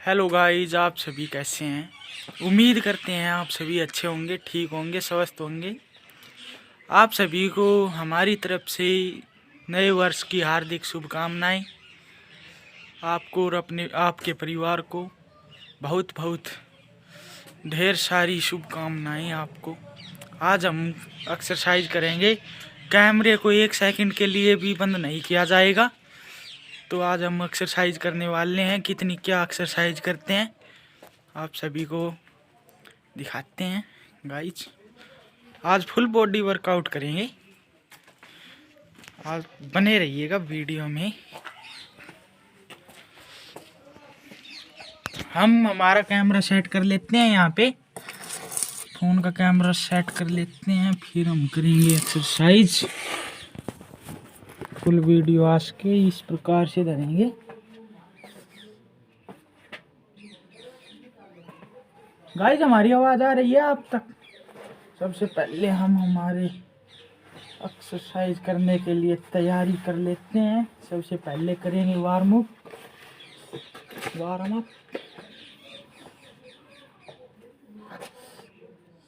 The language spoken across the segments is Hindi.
हेलो गाइस, आप सभी कैसे हैं। उम्मीद करते हैं आप सभी अच्छे होंगे, ठीक होंगे, स्वस्थ होंगे। आप सभी को हमारी तरफ से नए वर्ष की हार्दिक शुभकामनाएं। आपको और अपने आपके परिवार को बहुत बहुत ढेर सारी शुभकामनाएं आपको। आज हम एक्सरसाइज करेंगे। कैमरे को एक सेकंड के लिए भी बंद नहीं किया जाएगा। तो आज हम एक्सरसाइज करने वाले हैं। कितनी क्या एक्सरसाइज करते हैं आप सभी को दिखाते हैं गाइज। आज फुल बॉडी वर्कआउट करेंगे। आज बने रहिएगा वीडियो में। हम हमारा कैमरा सेट कर लेते हैं, यहाँ पे फोन का कैमरा सेट कर लेते हैं, फिर हम करेंगे एक्सरसाइज। फुल वीडियो आज के इस प्रकार से धरेंगे। गाइज हमारी आवाज आ रही है आप तक। सबसे पहले हम हमारे एक्सरसाइज करने के लिए तैयारी कर लेते हैं। सबसे पहले करेंगे वार्म अप।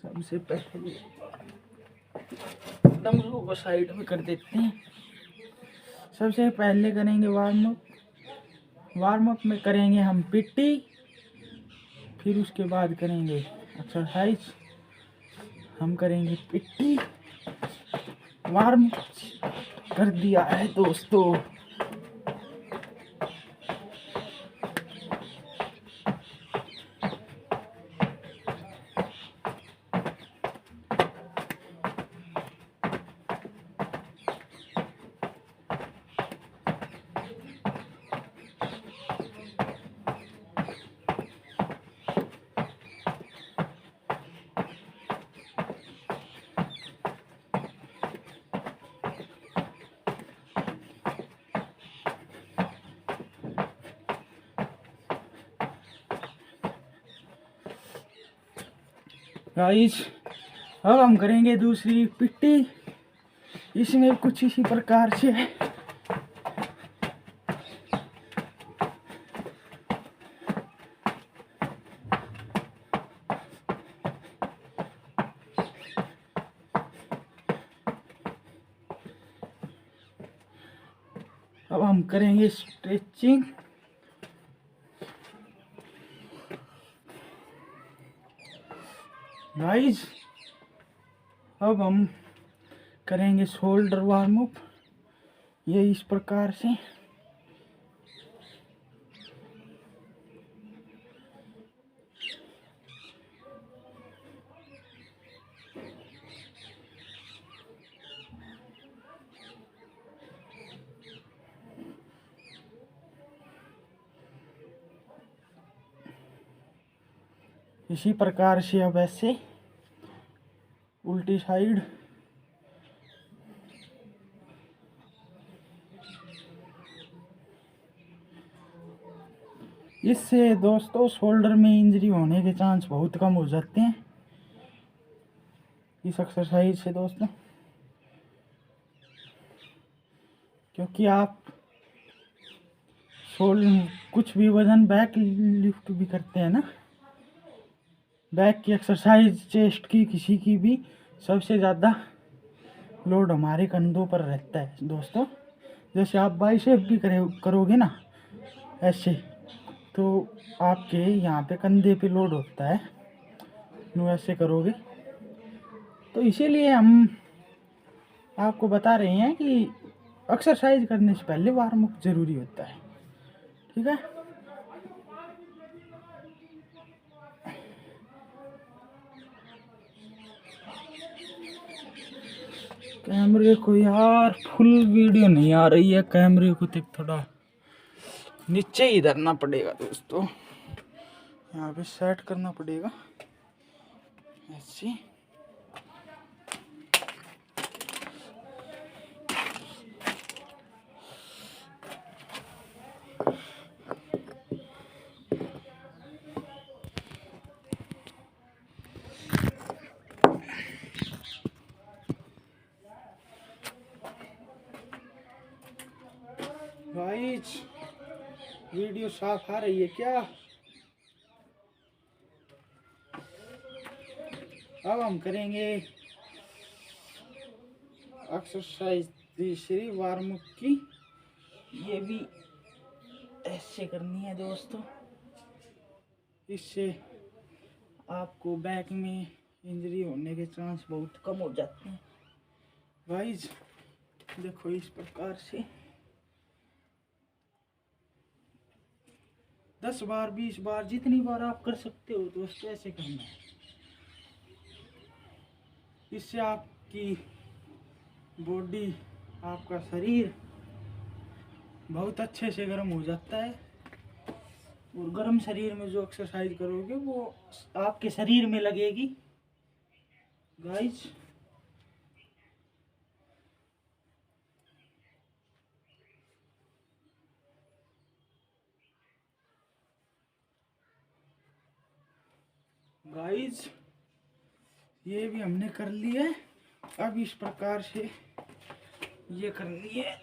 सबसे पहले डंबलों को साइड में कर देते हैं। सबसे पहले करेंगे वार्म अप। वार्म अप में करेंगे हम पिट्टी, फिर उसके बाद करेंगे एक्सरसाइज। हम करेंगे पिट्टी। वार्म कर दिया है दोस्तों। गाइस अब हम करेंगे दूसरी पिट्टी। इसमें कुछ इसी प्रकार से है। अब हम करेंगे स्ट्रेचिंग। गाइस अब हम करेंगे शोल्डर वार्म अप। ये इस प्रकार से। इसी प्रकार से अब ऐसे उल्टी साइड। इससे दोस्तों शोल्डर में इंजरी होने के चांस बहुत कम हो जाते हैं इस एक्सरसाइज से दोस्तों। क्योंकि आप कुछ भी वजन बैक लिफ्ट भी करते हैं ना, बैक की एक्सरसाइज, चेस्ट की, किसी की भी, सबसे ज़्यादा लोड हमारे कंधों पर रहता है दोस्तों। जैसे आप बाइसेप भी करोगे ना ऐसे, तो आपके यहाँ पे कंधे पे लोड होता है। नो ऐसे करोगे तो इसीलिए हम आपको बता रहे हैं कि एक्सरसाइज करने से पहले वार्म अप जरूरी होता है। ठीक है। कैमरे को यार फुल वीडियो नहीं आ रही है। कैमरे को थोड़ा नीचे ही धरना पड़ेगा दोस्तों। यहाँ पे सेट करना पड़ेगा ऐसे। गाइस वीडियो साफ आ रही है क्या? अब हम करेंगे एक्सरसाइज तीसरी वार्म अप की। ये भी ऐसे करनी है दोस्तों, इससे आपको बैक में इंजरी होने के चांस बहुत कम हो जाते हैं। गाइस देखो इस प्रकार से 10 बार 20 बार जितनी बार आप कर सकते हो दोस्तों ऐसे करना है। इससे आपकी बॉडी, आपका शरीर बहुत अच्छे से गर्म हो जाता है। और गर्म शरीर में जो एक्सरसाइज करोगे वो आपके शरीर में लगेगी। गाइस गाइस ये भी हमने कर लिया है। अब इस प्रकार से ये करनी है।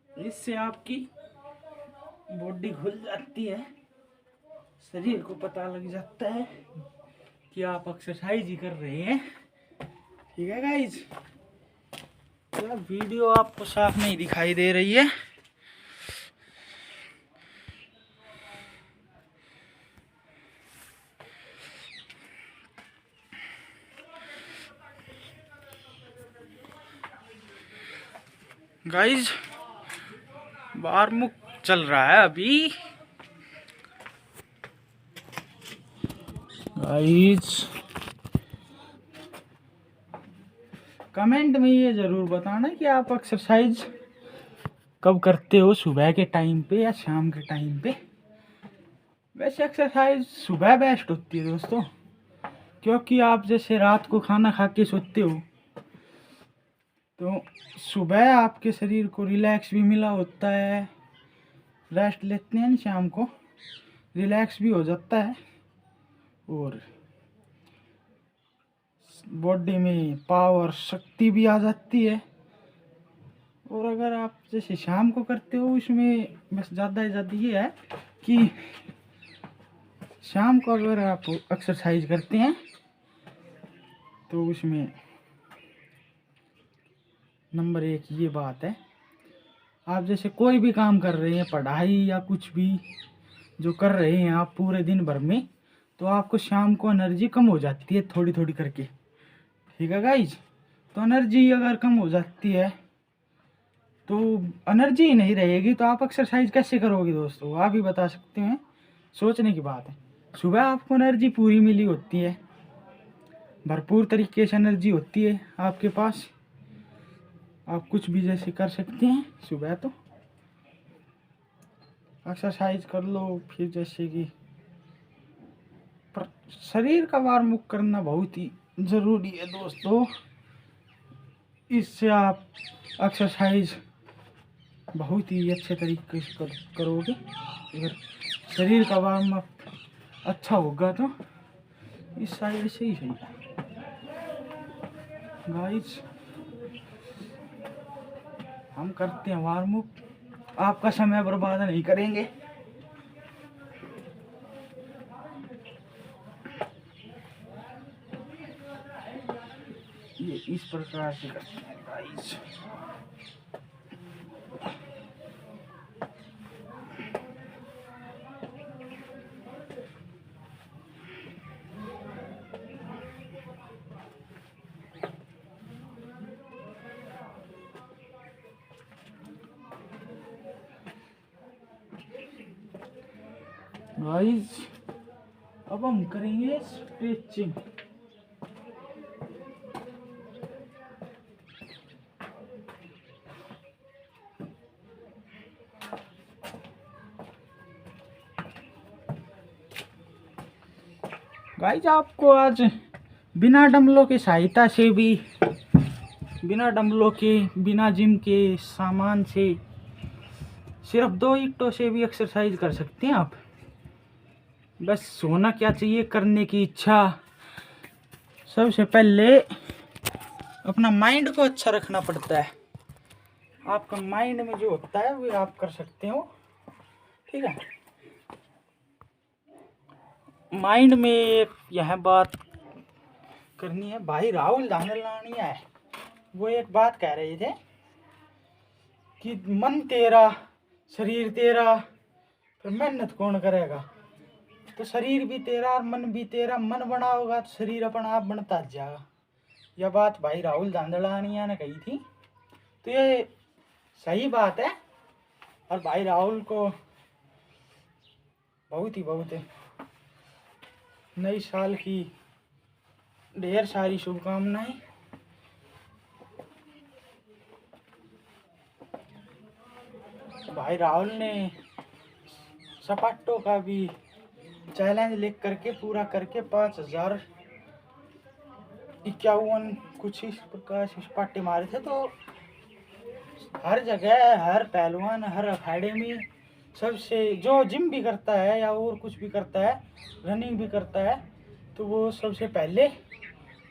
इससे आपकी बॉडी खुल जाती है, शरीर को पता लग जाता है कि आप एक्सरसाइज ही कर रहे हैं। ठीक है गाइज, तो वीडियो आपको साफ नहीं दिखाई दे रही है। गाइज वार्म अप चल रहा है अभी। गाइज कमेंट में ये ज़रूर बताना कि आप एक्सरसाइज कब करते हो, सुबह के टाइम पे या शाम के टाइम पे। वैसे एक्सरसाइज सुबह बेस्ट होती है दोस्तों, क्योंकि आप जैसे रात को खाना खा के सोते हो तो सुबह आपके शरीर को रिलैक्स भी मिला होता है, रेस्ट लेते हैं शाम को रिलैक्स भी हो जाता है और बॉडी में पावर शक्ति भी आ जाती है। और अगर आप जैसे शाम को करते हो उसमें बस ज़्यादा ही ज़्यादा ये है कि शाम को अगर आप एक्सरसाइज करते हैं तो उसमें नंबर 1 ये बात है, आप जैसे कोई भी काम कर रहे हैं, पढ़ाई या कुछ भी जो कर रहे हैं आप पूरे दिन भर में, तो आपको शाम को एनर्जी कम हो जाती है थोड़ी थोड़ी करके। ठीक है गाइज, तो एनर्जी अगर कम हो जाती है तो एनर्जी ही नहीं रहेगी तो आप एक्सरसाइज कैसे करोगे दोस्तों, आप ही बता सकते हैं। सोचने की बात है, सुबह आपको एनर्जी पूरी मिली होती है, भरपूर तरीके से एनर्जी होती है आपके पास, आप कुछ भी जैसे कर सकते हैं सुबह। तो एक्सरसाइज कर लो, फिर जैसे कि पर शरीर का वार्म अप करना बहुत ही ज़रूरी है दोस्तों। इससे आप एक्सरसाइज बहुत ही अच्छे तरीके से करोगे। अगर शरीर का वार्म अप अच्छा होगा तो इस साइड से ही सही है। गाइस हम करते हैं वार्म अप, आपका समय बर्बाद नहीं करेंगे। ये इस प्रकार से करते हैं गाइस। गाइस अब हम करेंगे स्ट्रेचिंग। गाइस आपको आज बिना डंबलों की सहायता से भी, बिना डंबलों के, बिना जिम के सामान से, सिर्फ 2 ईंटों से भी एक्सरसाइज कर सकते हैं आप। बस होना क्या चाहिए, करने की इच्छा। सबसे पहले अपना माइंड को अच्छा रखना पड़ता है। आपका माइंड में जो होता है वो आप कर सकते हो, ठीक है। माइंड में एक यह बात करनी है। भाई राहुल धांधलानिया है, वो एक बात कह रहे थे कि मन तेरा शरीर तेरा फिर मेहनत कौन करेगा। तो शरीर भी तेरा और मन भी तेरा, मन बना होगा तो शरीर अपना आप बनता जाएगा। यह बात भाई राहुल धांधलानिया ने कही थी, तो ये सही बात है। और भाई राहुल को बहुत नई साल की ढेर सारी शुभकामनाएं। भाई राहुल ने सपाटों का भी चैलेंज लिख करके पूरा करके 5051 कुछ इस प्रकार से सपाटे मारे थे। तो हर जगह हर पहलवान हर अखाड़े में सबसे जो जिम भी करता है या और कुछ भी करता है, रनिंग भी करता है, तो वो सबसे पहले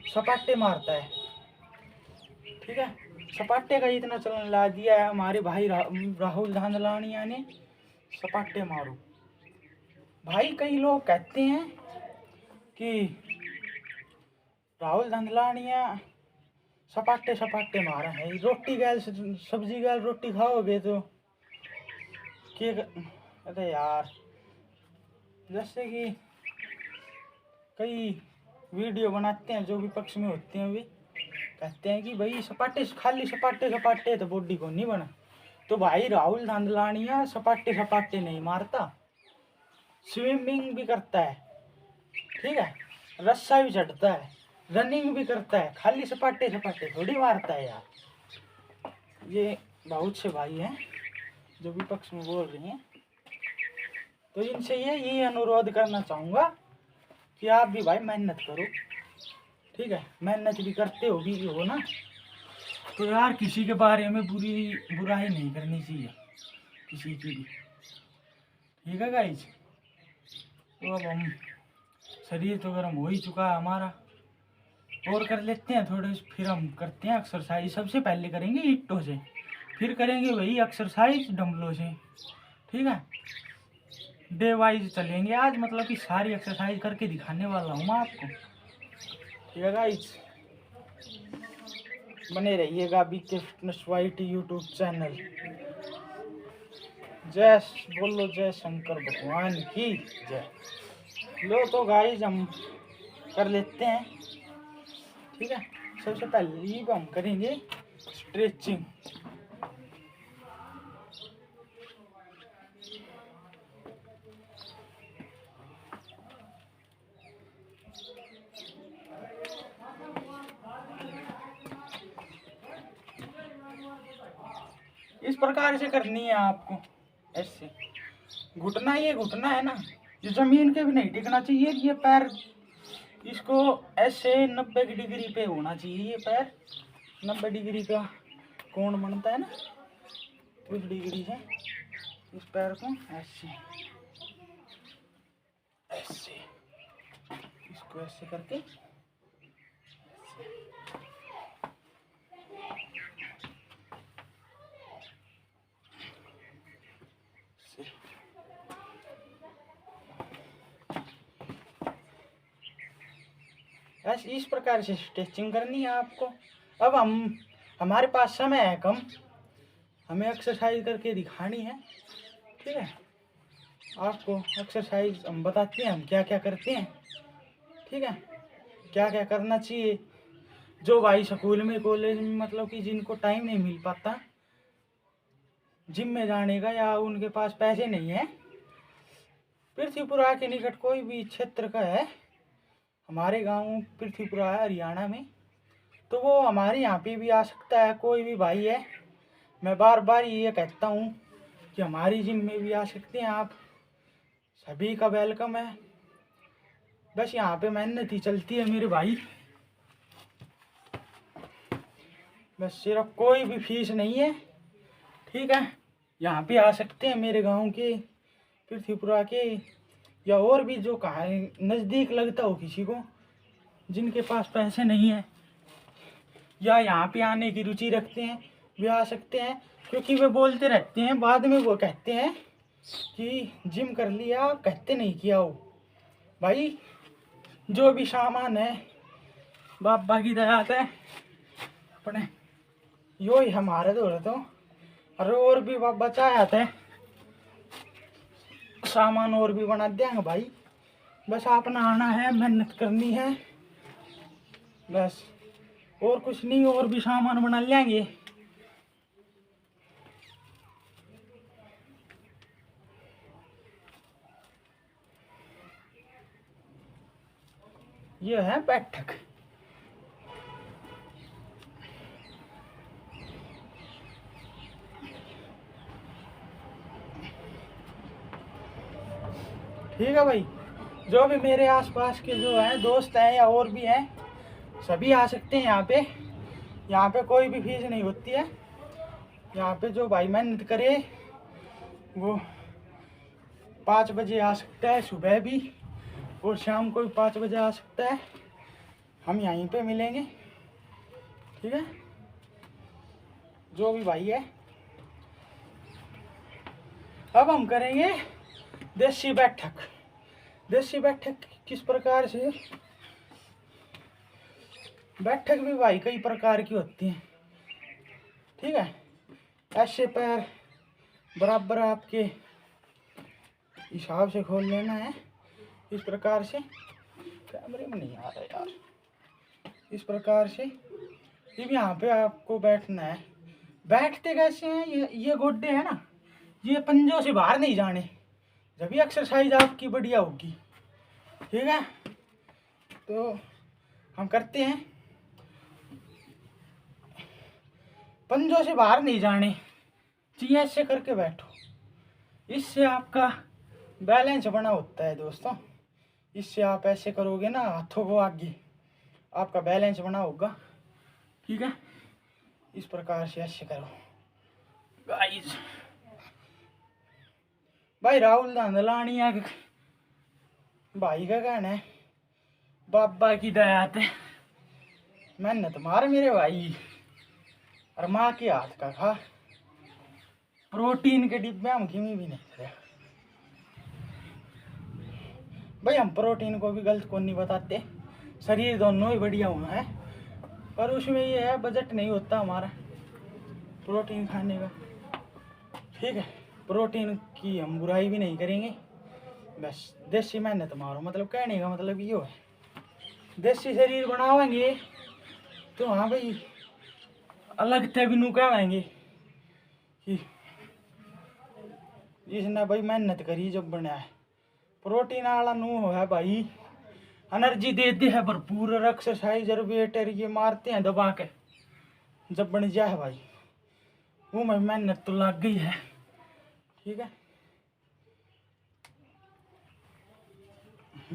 सपाटे मारता है, ठीक है। सपाटे का इतना चलन ला दिया है हमारे भाई राहुल धांधलानिया ने, सपाटे मारो। भाई कई लोग कहते हैं कि राहुल धांधलानिया सपाटे सपाटे मारा है, रोटी गैल सब्जी गैल रोटी खाओगे तो क्या। अरे यार, जैसे कि कई वीडियो बनाते हैं जो विपक्ष में होते हैं, वे कहते हैं कि भाई सपाटे खाली सपाटे सपाटे तो बॉडी को नहीं बना। तो भाई राहुल धांधलानिया सपाटे सपाटे नहीं मारता, स्विमिंग भी करता है, ठीक है, रस्सा भी चढ़ता है, रनिंग भी करता है, खाली सपाटे सपाटे थोड़ी मारता है यार। ये बहुत से भाई हैं जो विपक्ष में बोल रहे हैं, तो इनसे ये अनुरोध करना चाहूँगा कि आप भी भाई मेहनत करो, ठीक है। मेहनत भी करते हो भी हो ना, तो यार किसी के बारे में बुराई नहीं करनी चाहिए किसी की भी, ठीक है गाइज। तो अब हम शरीर तो गर्म हो ही चुका है हमारा, और कर लेते हैं थोड़े, फिर हम करते हैं एक्सरसाइज। सबसे पहले करेंगे ईंटों से, फिर करेंगे वही एक्सरसाइज डंबलों से, ठीक है। डे वाइज चलेंगे आज, मतलब कि सारी एक्सरसाइज करके दिखाने वाला हूँ मैं आपको, ठीक है गाइज। बने रहिएगा BK fitness with YouTube channel. जय बोलो जय शंकर भगवान की जय। लो तो गाइज हम कर लेते हैं, ठीक है। सबसे पहले हम करेंगे स्ट्रेचिंग। इस प्रकार से करनी है आपको, ऐसे घुटना, ये घुटना है ना, ये जमीन के भी नहीं टिकना चाहिए। ये पैर इसको ऐसे 90 डिग्री पे होना चाहिए, ये पैर 90 डिग्री का कोण बनता है ना, उस डिग्री से इस पैर को ऐसे ऐसे इसको ऐसे करके ऐसे इस प्रकार से स्ट्रेचिंग करनी है आपको। अब हमारे पास समय है कम, हमें एक्सरसाइज करके दिखानी है, ठीक है। आपको एक्सरसाइज हम बताते हैं हम क्या क्या करते हैं, ठीक है, क्या क्या करना चाहिए। जो भाई स्कूल में कॉलेज में मतलब कि जिनको टाइम नहीं मिल पाता जिम में जाने का, या उनके पास पैसे नहीं है, पृथ्वीपुरा के निकट कोई भी क्षेत्र का है, हमारे गांव पृथ्वीपुरा है हरियाणा में, तो वो हमारे यहाँ पे भी आ सकता है। कोई भी भाई है, मैं बार बार ये कहता हूँ कि हमारी जिम में भी आ सकते हैं आप, सभी का वेलकम है। बस यहाँ पे मेहनत ही चलती है मेरे भाई, बस सिर्फ कोई भी फीस नहीं है, ठीक है। यहाँ पे आ सकते हैं मेरे गांव के पृथ्वीपुरा के, या और भी जो कहाँ नज़दीक लगता हो किसी को, जिनके पास पैसे नहीं है या यहाँ पे आने की रुचि रखते हैं वे आ सकते हैं, क्योंकि वे बोलते रहते हैं बाद में वो कहते हैं कि जिम कर लिया, कहते नहीं किया हो। भाई जो भी सामान है बाबा की दया से अपने यो ही हमारे तो रहते हो, और भी बाबा चाहते हैं सामान और भी बना देंगे भाई। बस अपना आना है, मेहनत करनी है बस, और कुछ नहीं, और भी सामान बना लेंगे। ये है बैठक। ठीक है भाई, जो भी मेरे आसपास के जो हैं दोस्त हैं या और भी हैं सभी आ सकते हैं यहाँ पे। यहाँ पे कोई भी फीस नहीं होती है। यहाँ पे जो भाई मेहनत करे वो 5 बजे आ सकता है सुबह भी, और शाम को भी 5 बजे आ सकता है। हम यहीं पे मिलेंगे, ठीक है। जो भी भाई है, अब हम करेंगे देसी बैठक। देसी बैठक किस प्रकार से, बैठक भी भाई कई प्रकार की होती है, ठीक है। ऐसे पैर बराबर आपके हिसाब से खोल लेना है, इस प्रकार से। कैमरे में नहीं आ रहा यार। इस प्रकार से ये यहाँ पे आपको बैठना है। बैठते कैसे हैं, ये गोड्डे हैं ना, ये पंजों से बाहर नहीं जाने, जब भी एक्सरसाइज आपकी बढ़िया होगी, ठीक है। तो हम करते हैं, पंजों से बाहर नहीं जाने चाहिए, ऐसे करके बैठो। इससे आपका बैलेंस बना होता है दोस्तों। इससे आप ऐसे करोगे ना हाथों को आगे, आपका बैलेंस बना होगा, ठीक है। इस प्रकार से ऐसे करो गाइस। भाई राहुल धांधलानिया भाई का कहना है बाबा की दया से मेहनत मार मेरे भाई, और माँ के हाथ का खा। प्रोटीन के डिब्बे हम घिमी भी नहीं थे भाई, हम प्रोटीन को भी गलत को नहीं बताते। शरीर दोनों ही बढ़िया होना है, पर उसमें ये है बजट नहीं होता हमारा प्रोटीन खाने का, ठीक है। प्रोटीन की हम बुराई भी नहीं करेंगे, बस देसी मेहनत मारो, मतलब कहने का मतलब ये है। देसी शरीर बनावेंगे तो हाँ भाई अलग थे भी नू कहेंगे कि इसने भाई मेहनत करी जब बनाया है। प्रोटीन वाला नू है भाई, एनर्जी देते हैं भरपूर, और एक्सरसाइज और वेट ये मारते हैं दबा के जब बन जाए भाई, वो में मेहनत तो लग गई है, ठीक है।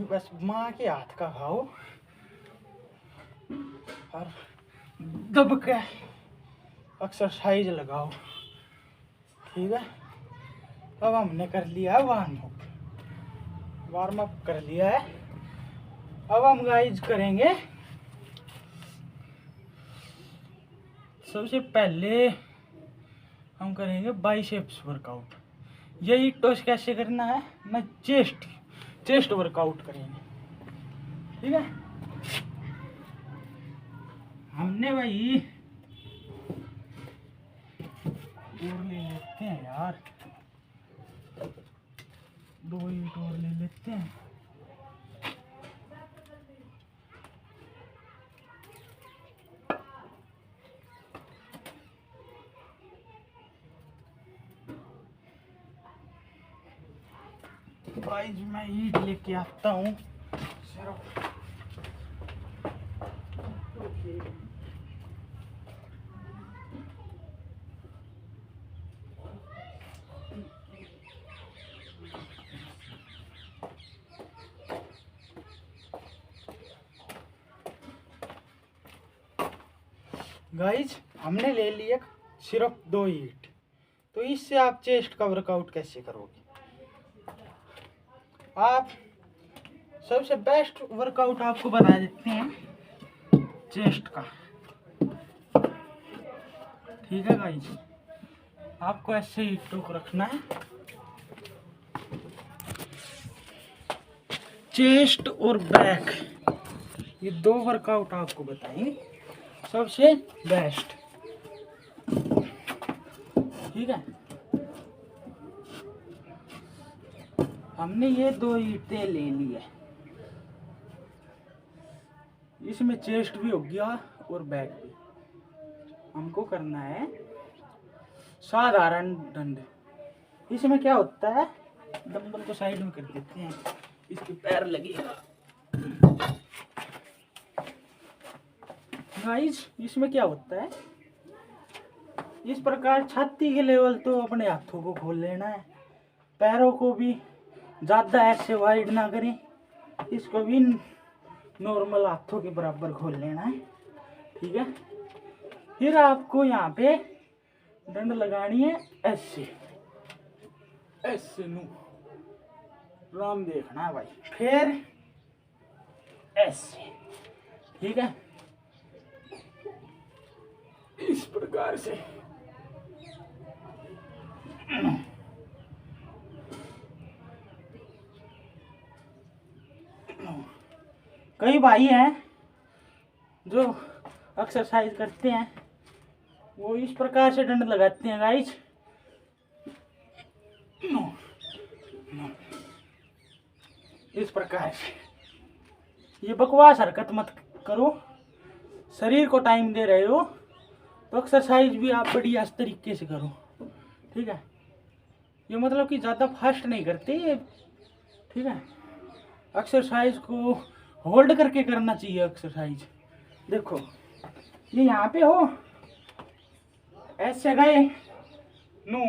बस माँ के हाथ का खाओ और दब के एक्सरसाइज लगाओ, ठीक है। अब हमने कर लिया है वार्म अप कर लिया है। अब हम गाइज करेंगे, सबसे पहले हम करेंगे बाइसेप्स वर्कआउट। यही टोस कैसे करना है, मैं चेस्ट वर्कआउट करेंगे, ठीक है। हमने भाई और ले लेते हैं यार, 2 ईंट और ले लेते हैं। गाइस मैं ईंट लेके आता हूँ सिर्फ। गाइज हमने ले लिया सिर्फ 2 ईंट, तो इससे आप चेस्ट का वर्कआउट कैसे करोगे। आप सबसे बेस्ट वर्कआउट आपको बता देते हैं चेस्ट का। ठीक है गाइस, आपको ऐसे ही टूक रखना है। चेस्ट और बैक, ये 2 वर्कआउट आपको बताएंगे सबसे बेस्ट। ठीक है, हमने ये 2 ईंटें ले ली है, इसमें चेस्ट भी हो गया और बैक भी। हमको करना है साधारण दंड। इसमें क्या होता है, डंबल को साइड में कर देते हैं, इसके पैर लगेगा। गाइस, इसमें क्या होता है, इस प्रकार छाती के लेवल तो अपने हाथों को खोल लेना है, पैरों को भी ज़्यादा ऐसे वाइड ना करें, इसको भी नॉर्मल हाथों के बराबर खोल लेना है। ठीक है, फिर आपको यहाँ पे डंड लगानी है ऐसे ऐसे नू राम देखना है भाई, फिर ऐसे। ठीक है, इस प्रकार से कई भाई हैं जो एक्सरसाइज करते हैं, वो इस प्रकार से डंड लगाते हैं गाइस। इस प्रकार से ये बकवास हरकत मत करो, शरीर को टाइम दे रहे हो तो एक्सरसाइज भी आप बढ़िया इस तरीके से करो। ठीक है, ये मतलब कि ज़्यादा फास्ट नहीं करते। ठीक है, एक्सरसाइज को होल्ड करके करना चाहिए एक्सरसाइज। देखो, ये यहाँ पे हो, ऐसे गए नू,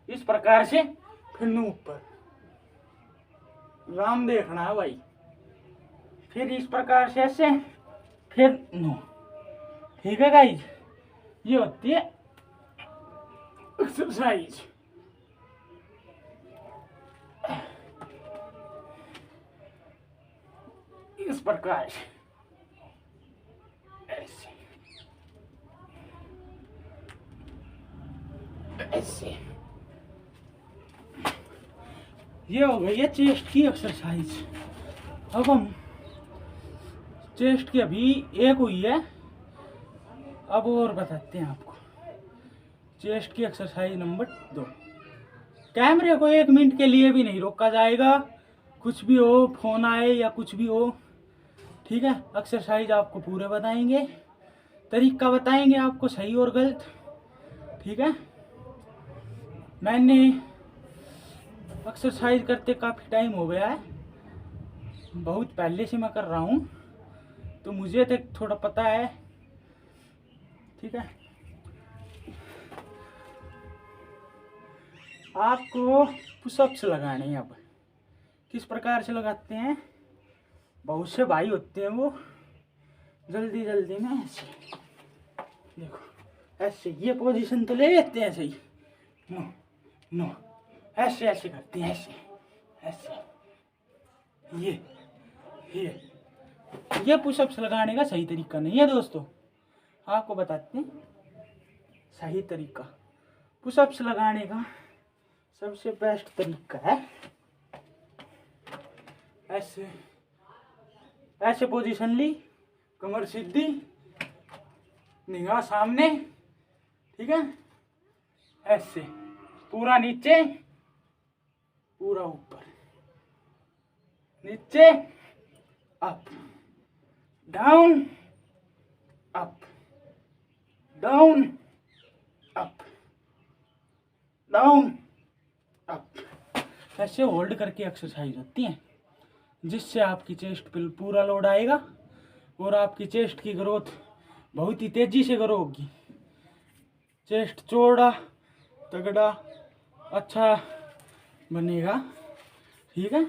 इस प्रकार से, फिर नू ऊपर राम देखना है भाई, फिर इस प्रकार से ऐसे, फिर नू। ठीक है गाइज, ये होती है एक्सरसाइज। इस प्रकार ऐसे ऐसे, ये हो गई है चेस्ट की एक्सरसाइज। अब हम चेस्ट की अभी एक हुई है, अब और बताते हैं आपको चेस्ट की एक्सरसाइज नंबर 2। कैमरे को 1 मिनट के लिए भी नहीं रोका जाएगा, कुछ भी हो, फोन आए या कुछ भी हो। ठीक है, एक्सरसाइज आपको पूरे बताएंगे, तरीका बताएंगे आपको सही और गलत। ठीक है, मैंने एक्सरसाइज करते काफ़ी टाइम हो गया है, बहुत पहले से मैं कर रहा हूँ, तो मुझे तो थोड़ा पता है। ठीक है, आपको पुशअप्स लगाने हैं। अब किस प्रकार से लगाते हैं, बहुत से भाई होते हैं वो जल्दी जल्दी में ऐसे, देखो ऐसे, ये पोजीशन तो ले लेते हैं सही, नो नो, ऐसे ऐसे करते हैं, ऐसे ऐसे, ये पुशअप्स लगाने का सही तरीका नहीं है दोस्तों। आपको बताते हैं सही तरीका। पुशअप्स लगाने का सबसे बेस्ट तरीका है ऐसे ऐसे पोजीशन ली, कमर सीधी, निगाह सामने। ठीक है, ऐसे पूरा नीचे, पूरा ऊपर, नीचे, up down, up down, up down, up. ऐसे होल्ड करके एक्सरसाइज होती है, जिससे आपकी चेस्ट पे पूरा लोड आएगा और आपकी चेस्ट की ग्रोथ बहुत ही तेजी से ग्रो होगी। चेस्ट चौड़ा तगड़ा अच्छा बनेगा। ठीक है,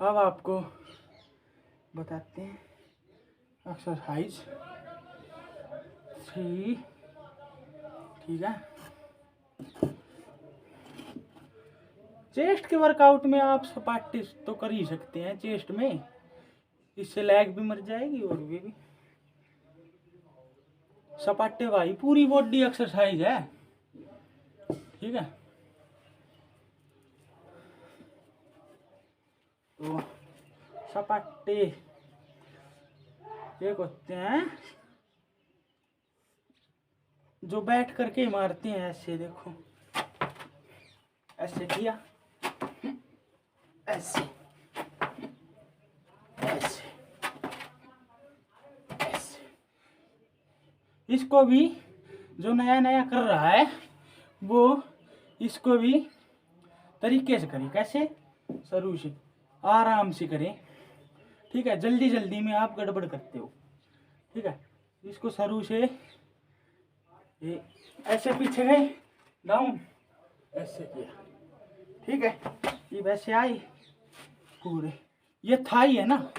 अब आपको बताते हैं एक्सरसाइज 3। ठीक है, चेस्ट के वर्कआउट में आप सपाटी तो कर ही सकते हैं चेस्ट में, इससे लैग भी मर जाएगी और भी। सपाटे भाई पूरी बॉडी एक्सरसाइज है, ठीक है। तो सपाटे एक होते हैं जो बैठ करके मारते हैं, ऐसे देखो, ऐसे किया, ऐसे ऐसे ऐसे। इसको भी जो नया नया कर रहा है वो इसको भी तरीके से करें। कैसे? शुरू से आराम से करें, ठीक है। जल्दी जल्दी में आप गड़बड़ करते हो, ठीक है। इसको शुरू से ये ऐसे पीछे गए, डाउन, ऐसे किया, ठीक है। ये वैसे आई पूरे, ये थाई है ना,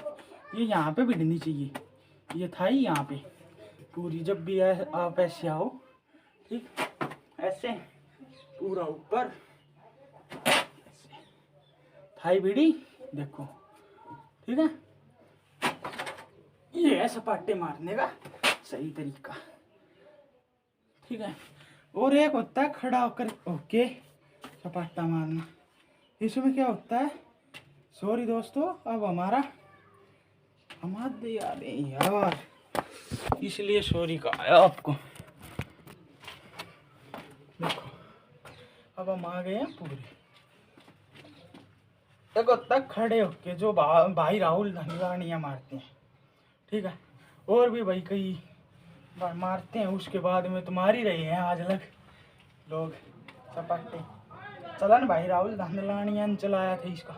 ये यहाँ पे भिड़नी चाहिए, ये थाई यहाँ पे पूरी। जब भी आप ऐसे आओ, ठीक, ऐसे पूरा ऊपर, ऐसे थाई भिड़ी, देखो, ठीक है। ये है सपाटे मारने का सही तरीका, ठीक है। और एक होता है खड़ा होकर ओके सपाटा मारना। इसमें क्या होता है, सॉरी दोस्तों, अब हमारे यार इसलिए सॉरी कहा है आपको। देखो अब हम आ गए हैं पूरे। एक होता है खड़े होके जो भाई राहुल धनवानिया मारते हैं, ठीक है। और भी भाई कई मारते हैं, उसके बाद में तो मार ही रहे हैं आज लग लोग सपाटे। चलन भाई राहुल धंधलानिया ने चलाया था इसका,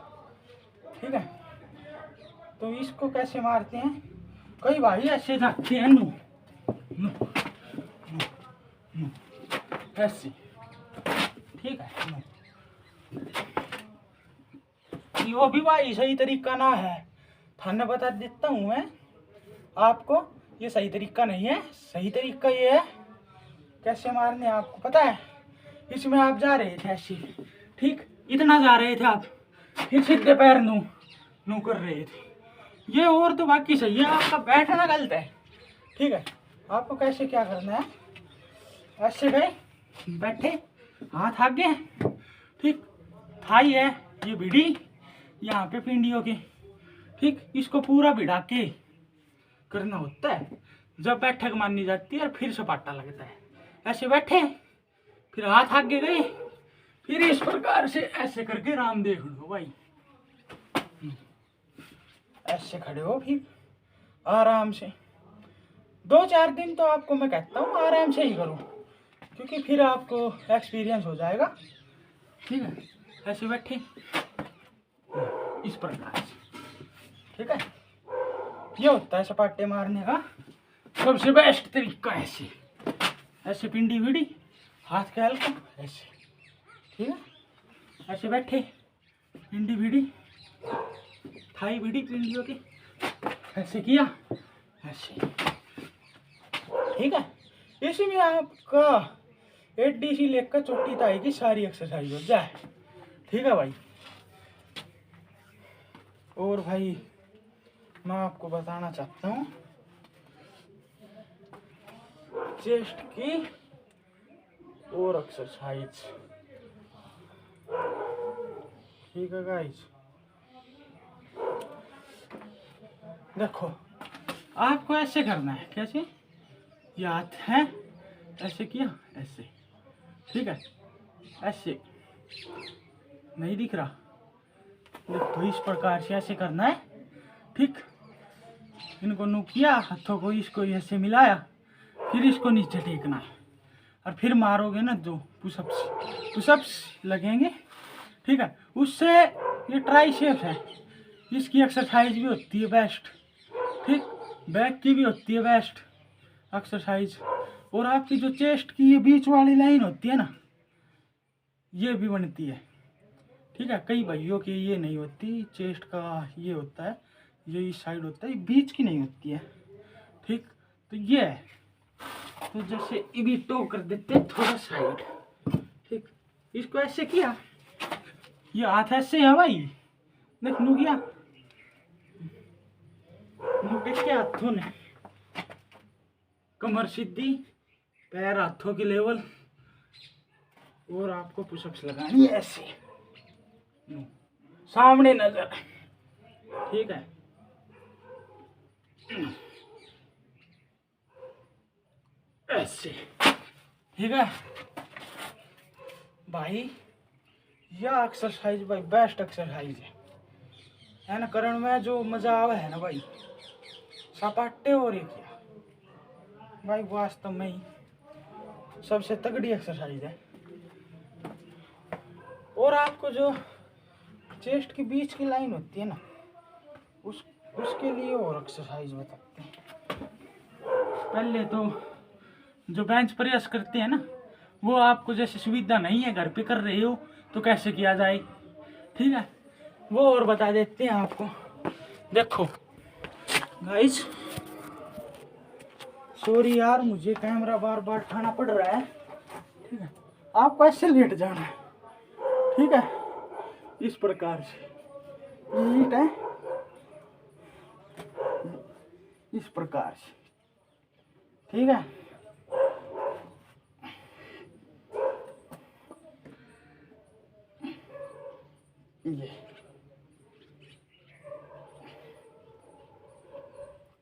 ठीक है। तो इसको कैसे मारते हैं, कई भाई ऐसे जाते हैं, नो नो नो नो, ऐसे, ठीक है, नो। वो भी भाई सही तरीका ना है, थाने बता देता हूँ मैं आपको, ये सही तरीका नहीं है। सही तरीका ये है कैसे मारने, आपको पता है। इसमें आप जा रहे थे ऐसे, ठीक, इतना जा रहे थे आप, फिर सीधे पैर नू नू कर रहे थे ये, और तो बाकी सही है, आपका बैठना गलत है, ठीक है। आपको कैसे क्या करना है, ऐसे गए, बैठे, हाथ आगे, ठीक, थाई है ये भिड़ी यहाँ पे पिंडियों की, ठीक। इसको पूरा भिड़ा के करना होता है। जब बैठक मानी जाती है और फिर सपाटा लगता है, ऐसे बैठे, फिर हाथ आगे गए, फिर इस प्रकार से ऐसे करके राम देख लो भाई, ऐसे खड़े हो, फिर आराम से 2-4 दिन तो आपको मैं कहता हूँ आराम से ही करो, क्योंकि फिर आपको एक्सपीरियंस हो जाएगा, ठीक है। ऐसे बैठे इस प्रकार से, ठीक है। ये होता है सपाटे मारने का सबसे बेस्ट तरीका। ऐसे ऐसे पिंडी भिड़ी, हाथ के हल्का ऐसे, ठीक है। ऐसे बैठे, पिंडी भिड़ी, थाई भिड़ी पिंडियों की, ऐसे किया, ऐसे, ठीक है। इसमें आपका एडी सी लेकर चोटी ताई की सारी एक्सरसाइज हो जाए, ठीक है भाई। और भाई मैं आपको बताना चाहता हूँ चेस्ट की और एक्सरसाइज, ठीक है गाइस। देखो आपको ऐसे करना है, कैसे, ये हाथ है ऐसे किया, ऐसे, ठीक है। ऐसे नहीं दिख रहा, देखो इस प्रकार से ऐसे करना है, ठीक। इनको नु किया, हाथों को इसको ऐसे मिलाया, फिर इसको नीचे टेकना है, और फिर मारोगे ना जो पुशअप्स लगेंगे, ठीक है। उससे ये ट्राइसेप्स है, इसकी एक्सरसाइज भी होती है बेस्ट, ठीक। बैक की भी होती है बेस्ट एक्सरसाइज, और आपकी जो चेस्ट की ये बीच वाली लाइन होती है ना, ये भी बनती है, ठीक है। कई भाइयों की ये नहीं होती, चेस्ट का ये होता है, ये इस साइड होता है, बीच की नहीं होती है, ठीक। तो ये है, तो जैसे ये टो कर देते हैं थोड़ा साइड, ठीक। इसको ऐसे किया, ये हाथ ऐसे है भाई, देख नू किया, नू के हाथों ने कमर सीधी, पैर हाथों के लेवल, और आपको पुशअप्स लगानी है ऐसे, सामने नजर, ठीक है। ऐसे, ठीक है भाई। यह एक्सरसाइज भाई बेस्ट एक्सरसाइज है ना। करण में जो मजा आवे है ना भाई, सपाटे और एक किया भाई, वास्तव में ही सबसे तगड़ी एक्सरसाइज है। और आपको जो चेस्ट के बीच की लाइन होती है ना, उसके लिए और एक्सरसाइज बताते हैं। पहले तो जो बेंच प्रेस करते हैं ना, वो आपको जैसे सुविधा नहीं है, घर पे कर रहे हो तो कैसे किया जाए, ठीक है, वो और बता देते हैं आपको। देखो गाइस, सॉरी यार, मुझे कैमरा बार बार उठाना पड़ रहा है, ठीक है। आपको ऐसे लेट जाना है, ठीक है, इस प्रकार से लेट है, इस प्रकार से, ठीक है। ये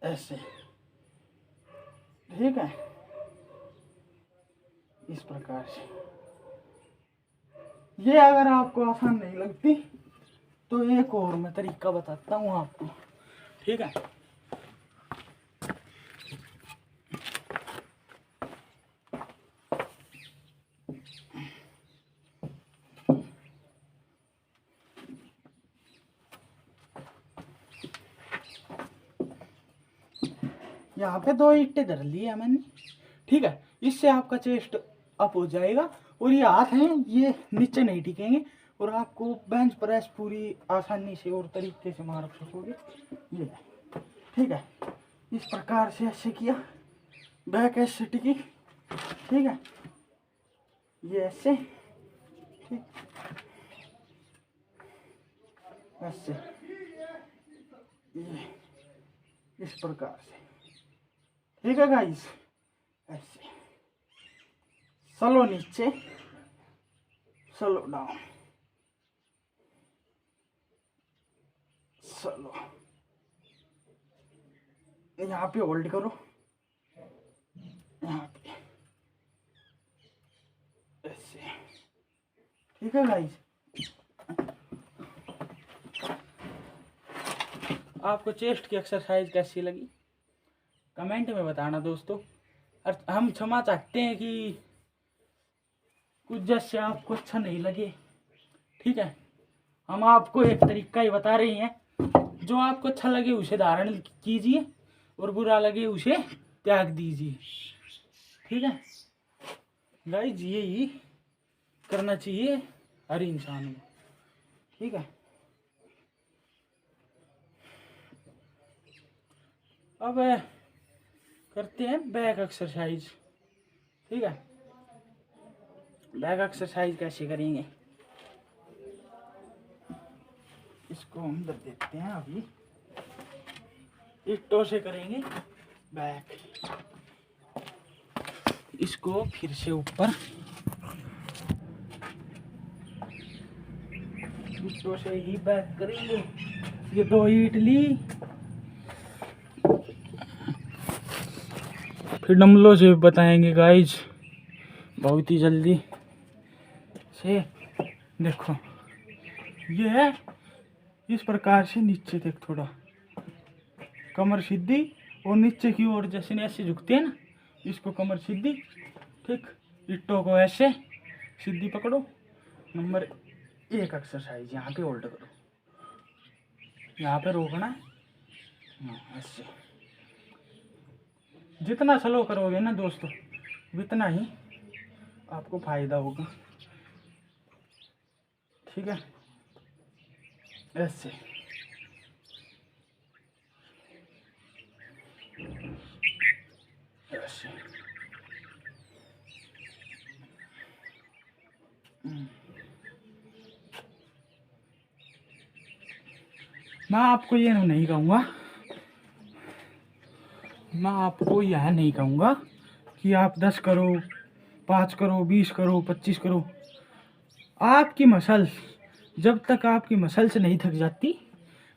ऐसे, ठीक है, इस प्रकार से। ये अगर आपको आसान नहीं लगती तो एक और मैं तरीका बताता हूँ आपको, ठीक है। यहाँ पे 2 ईंटें धर ली है मैंने, ठीक है। इससे आपका चेस्ट अप हो जाएगा, और ये हाथ हैं ये नीचे नहीं टिकेंगे, और आपको बेंच प्रेस पूरी आसानी से और तरीके से मार सकोगे। ये है, ठीक है। इस प्रकार से ऐसे किया, बैक ऐसे टिकी, ठीक है, ये ऐसे, ठीक, ऐसे, ये इस प्रकार से, ठीक है गाइस। ऐसे स्लो नीचे, स्लो डाउन, स्लो, यहाँ पे होल्ड करो, यहाँ पे ऐसे, ठीक है गाइस। आपको चेस्ट की एक्सरसाइज कैसी लगी कमेंट में बताना दोस्तों। और हम क्षमा चाहते हैं कि कुछ जैसे आपको अच्छा नहीं लगे, ठीक है। हम आपको एक तरीका ही बता रहे हैं, जो आपको अच्छा लगे उसे धारण कीजिए, और बुरा लगे उसे त्याग दीजिए, ठीक है गाइस। यही करना चाहिए हर इंसान को, ठीक है। अब करते हैं बैक एक्सरसाइज, ठीक है। बैक एक्सरसाइज कैसे करेंगे, इसको हम दब देते हैं, अभी ईंटों से करेंगे बैक। इसको फिर से ऊपर ईंटों से ही बैक करेंगे। ये 2 ईंट ली, फिर डंबलों से बताएंगे गाइज बहुत ही जल्दी से। देखो ये है, इस प्रकार से नीचे तक थोड़ा कमर सीधी, और नीचे की ओर जैसे ऐसे झुकते हैं ना, इसको कमर सीधी, ठीक। ईंटों को ऐसे सीधी पकड़ो। नंबर 1 एक्सरसाइज, यहाँ पे होल्ड करो, यहाँ पे रोकना है, ऐसे। जितना स्लो करोगे ना दोस्तों, उतना ही आपको फायदा होगा, ठीक है। ऐसे ऐसे, मैं आपको ये नहीं कहूँगा कि आप 10 करो, 5 करो, 20 करो, 25 करो। आपकी मसल, जब तक आपकी मसल से नहीं थक जाती,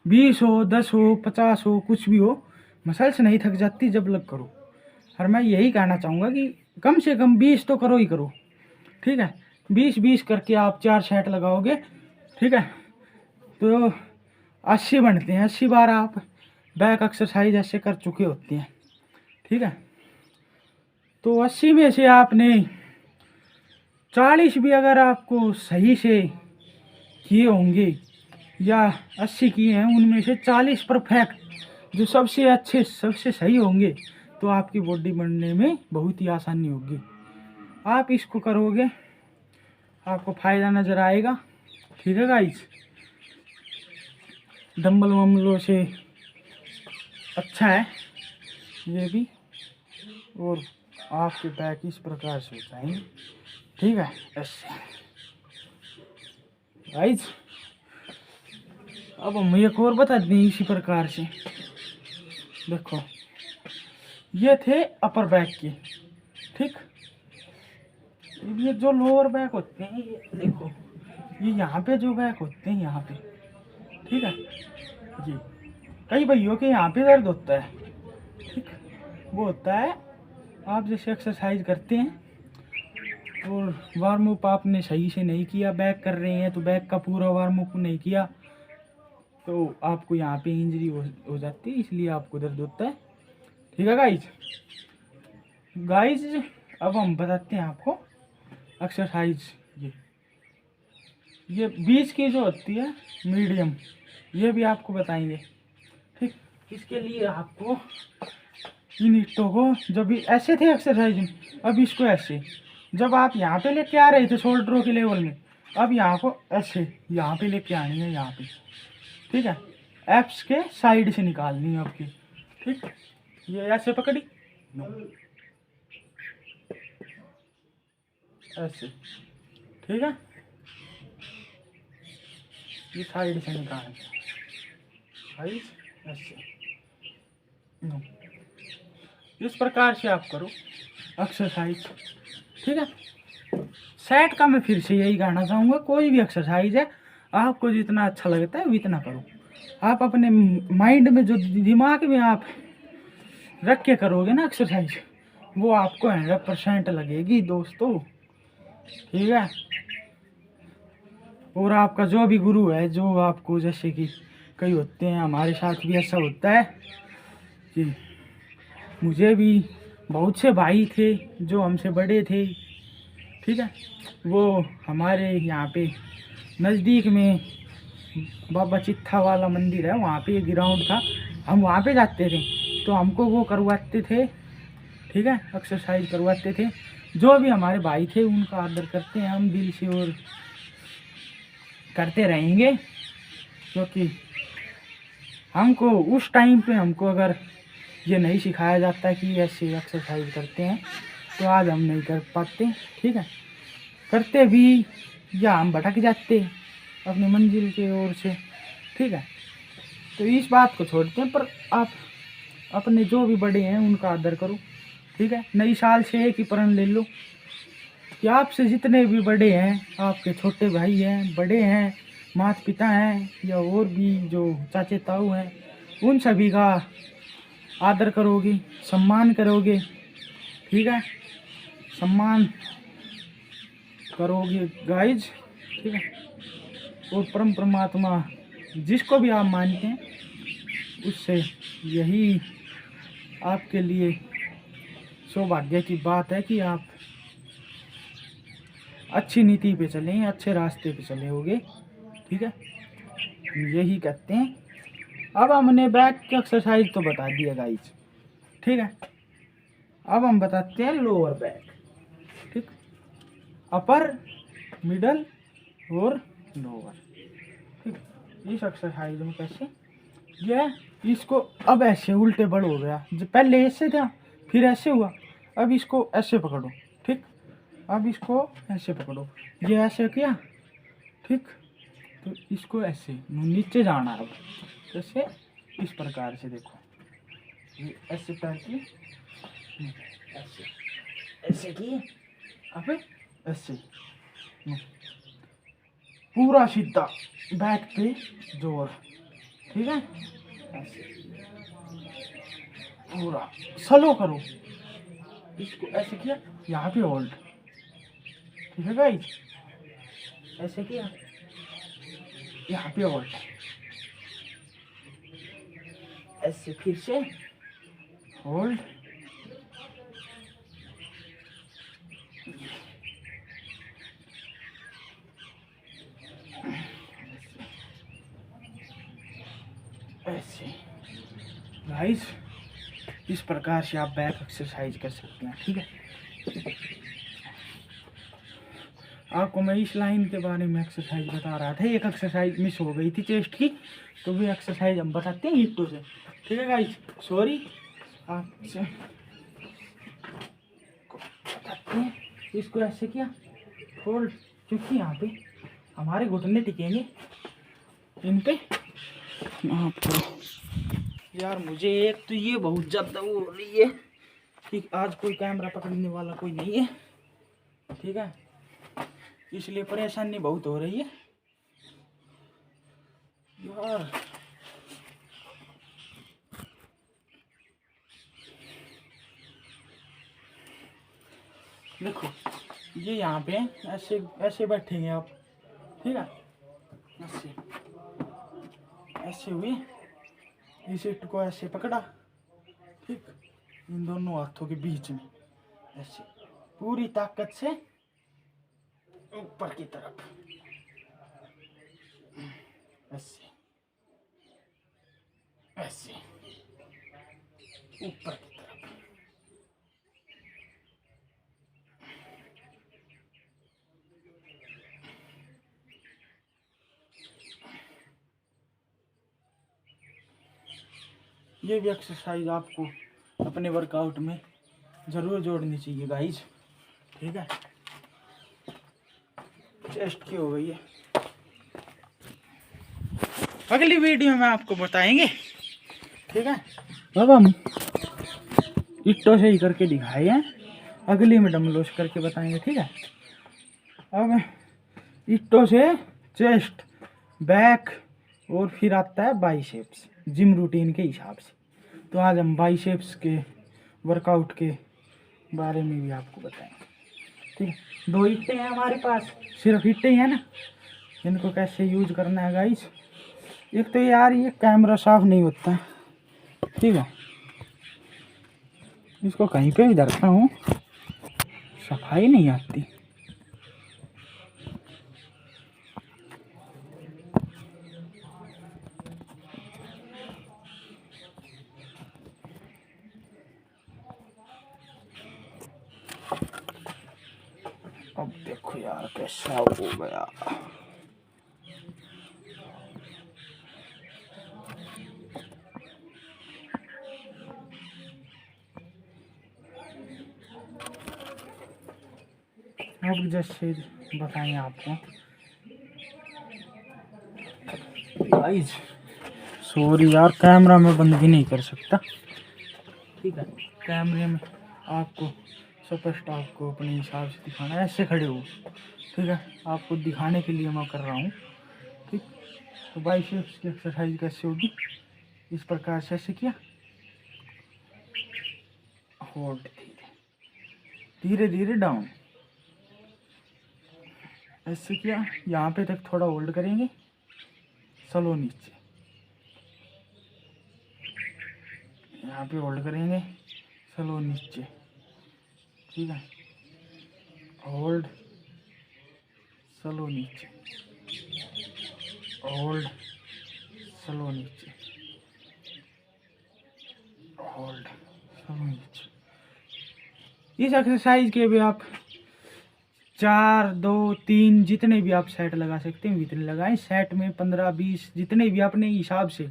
20 हो, 10 हो, 50 हो, कुछ भी हो, मसल से नहीं थक जाती जब लग करो। और मैं यही कहना चाहूँगा कि कम से कम 20 तो करो ही करो, ठीक है। 20-20 करके आप 4 सेट लगाओगे, ठीक है, तो 80 बनते हैं। 80 बार आप बैक एक्सरसाइज ऐसे कर चुके होते हैं, ठीक है। तो 80 में से आपने 40 भी अगर आपको सही से किए होंगे, या 80 किए हैं, उनमें से 40 परफेक्ट जो सबसे अच्छे, सबसे सही होंगे, तो आपकी बॉडी बनने में बहुत ही आसानी होगी। आप इसको करोगे, आपको फ़ायदा नज़र आएगा, ठीक है गाइस। डंबल वम्बलों से अच्छा है ये भी। और आपके बैक इस प्रकार से हो जाएंगे, ठीक है। ऐसे गाइस, अब हम एक और बता दें इसी प्रकार से। देखो, ये थे अपर बैक के, ठीक। ये जो लोअर बैक होते हैं, ये देखो, ये यहाँ पे जो बैक होते हैं, यहाँ पे, ठीक है, ये कई भाइयों के यहाँ पे दर्द होता है, ठीक। वो होता है, आप जैसे एक्सरसाइज करते हैं और वार्म अप आपने सही से नहीं किया, बैक कर रहे हैं तो बैक का पूरा वार्म अप नहीं किया, तो आपको यहाँ पे इंजरी हो जाती है, इसलिए आपको दर्द होता है, ठीक है गाइज। अब हम बताते हैं आपको एक्सरसाइज। ये बीच की जो होती है मीडियम, ये भी आपको बताएंगे, ठीक। इसके लिए आपको इन ईंटों को, जब ऐसे थे एक्सरसाइज में, अब इसको ऐसे, जब आप यहाँ पे लेके आ रहे थे शोल्डरों के लेवल में, अब यहाँ को ऐसे यहाँ पे लेके आनी है, यहाँ पे, ठीक है। एप्स के साइड से निकालनी है आपकी, ठीक। ये ऐसे पकड़ी, ऐसे, ठीक है। ये साइड से निकालनी ऐसे, इस प्रकार से आप करो एक्सरसाइज, ठीक है। सेट का मैं फिर से यही कहना चाहूँगा, कोई भी एक्सरसाइज है, आपको जितना अच्छा लगता है उतना करो। आप अपने माइंड में, जो दिमाग में आप रख के करोगे ना एक्सरसाइज, वो आपको 100% लगेगी दोस्तों, ठीक है। और आपका जो भी गुरु है, जो आपको, जैसे कि कई होते हैं, हमारे साथ भी ऐसा होता है कि मुझे भी बहुत से भाई थे जो हमसे बड़े थे, ठीक है। वो हमारे यहाँ पे नज़दीक में बाबा चित्था वाला मंदिर है, वहाँ पे ग्राउंड था, हम वहाँ पे जाते थे, तो हमको वो करवाते थे, ठीक है, एक्सरसाइज करवाते थे। जो भी हमारे भाई थे उनका आदर करते हैं हम दिल से, और करते रहेंगे, क्योंकि हमको उस टाइम पे, हमको अगर ये नहीं सिखाया जाता कि ऐसे एक्सरसाइज करते हैं, तो आज हम नहीं कर पाते, ठीक है। करते भी, या हम भटक जाते अपनी मंजिल की ओर से, ठीक है। तो इस बात को छोड़ते हैं, पर आप अपने जो भी बड़े हैं उनका आदर करो, ठीक है। नई साल से एक ही प्रण ले लो कि आपसे जितने भी बड़े हैं, आपके छोटे भाई हैं, बड़े हैं, माता पिता हैं, या और भी जो चाचे ताऊ हैं, उन सभी का आदर करोगे, सम्मान करोगे, ठीक है। सम्मान करोगे गाइज, ठीक है। और परम परमात्मा, जिसको भी आप मानते हैं, उससे यही आपके लिए सौभाग्य की बात है कि आप अच्छी नीति पे चलें, अच्छे रास्ते पे चले होगे, ठीक है। यही कहते हैं। अब हमने बैक की एक्सरसाइज तो बता दिया गाइज, ठीक है। अब हम बताते हैं लोअर बैक, ठीक। अपर, मिडल और लोअर, ठीक। इस एक्सरसाइज में कैसे, यह इसको अब ऐसे उल्टे बढ़ हो गया, जो पहले ऐसे था फिर ऐसे हुआ, अब इसको ऐसे पकड़ो, ठीक। अब इसको ऐसे पकड़ो, ये ऐसे किया, ठीक। तो इसको ऐसे नीचे जाना, अब जैसे इस प्रकार से, देखो, ये ऐसे पैर की, ऐसे, ऐसे किए, अब ऐसे पूरा सीधा बैक पे जोर, ठीक है, ऐसे पूरा स्लो करो, इसको ऐसे किया, यहाँ पे होल्ड, ठीक है गाइस, ऐसे किया, यहाँ पे होल्ड, ऐसे फिर से होल्ड, ऐसे गाइस, इस प्रकार से आप बैक एक्सरसाइज कर सकते हैं, ठीक है। आपको मैं इस लाइन के बारे में एक्सरसाइज बता रहा था, एक एक्सरसाइज मिस हो गई थी चेस्ट की, तो वो एक्सरसाइज हम बताते हैं यूट्यूब से, ठीक है गाइस, सॉरी आपसे बताते हैं। इसको ऐसे किया, होल्ड, क्योंकि यहाँ पे हमारे घुटने टिकेंगे इन पे। यार मुझे एक तो ये बहुत ज़्यादा वो हो रही है कि आज कोई कैमरा पकड़ने वाला कोई नहीं है, ठीक है, इसलिए परेशानी बहुत हो रही है यार। देखो ये यहाँ पे ऐसे ऐसे बैठेंगे आप, ठीक है, ऐसे ऐसे हुए, इस इट को ऐसे पकड़ा, ठीक, इन दोनों हाथों के बीच में ऐसे पूरी ताकत से ऊपर की तरफ, ऐसे ऐसे ऊपर की तरफ, ये भी एक्सरसाइज आपको अपने वर्कआउट में ज़रूर जोड़नी चाहिए गाइस, ठीक है। चेस्ट की हो गई है, अगली वीडियो में आपको बताएंगे, ठीक है। अब हम इट्टो से ही करके दिखाए हैं, अगली में डम्बलोस करके बताएंगे, ठीक है। अब इट्टो से चेस्ट, बैक और फिर आता है बाइसेप्स जिम रूटीन के हिसाब से। तो आज हम बाइसेप्स के वर्कआउट के बारे में भी आपको बताएंगे, ठीक है। 2 इट्टे हैं हमारे पास, सिर्फ इट्टे ही है ना, इनको कैसे यूज करना है गाइस। एक तो यार ये कैमरा साफ नहीं होता, ठीक है, इसको कहीं पे भी धरता हूँ सफाई नहीं आती। अब देखो यार कैसा हो गया, अब जैसे बताएं आपको गाइस, सॉरी यार कैमरा में बंद भी नहीं कर सकता, ठीक है। कैमरे में आपको स्पष्ट आपको अपने हिसाब से दिखाना है, ऐसे खड़े हो, ठीक है, आपको दिखाने के लिए मैं कर रहा हूँ, ठीक। तो बाइसेप्स की एक्सरसाइज कैसे होगी, इस प्रकार से ऐसे किया, होल्ड, धीरे धीरे डाउन, ऐसे किया, यहाँ पे तक थोड़ा होल्ड करेंगे, स्लो नीचे, यहाँ पे होल्ड करेंगे, स्लो नीचे, ठीक है, होल्ड, स्लो नीचे, होल्ड, स्लो नीचे, होल्ड, स्लो नीचे। इस एक्सरसाइज के भी आप 4, 2, 3 जितने भी आप सेट लगा सकते हैं उतने लगाएं, सेट में 15, 20 जितने भी अपने हिसाब से,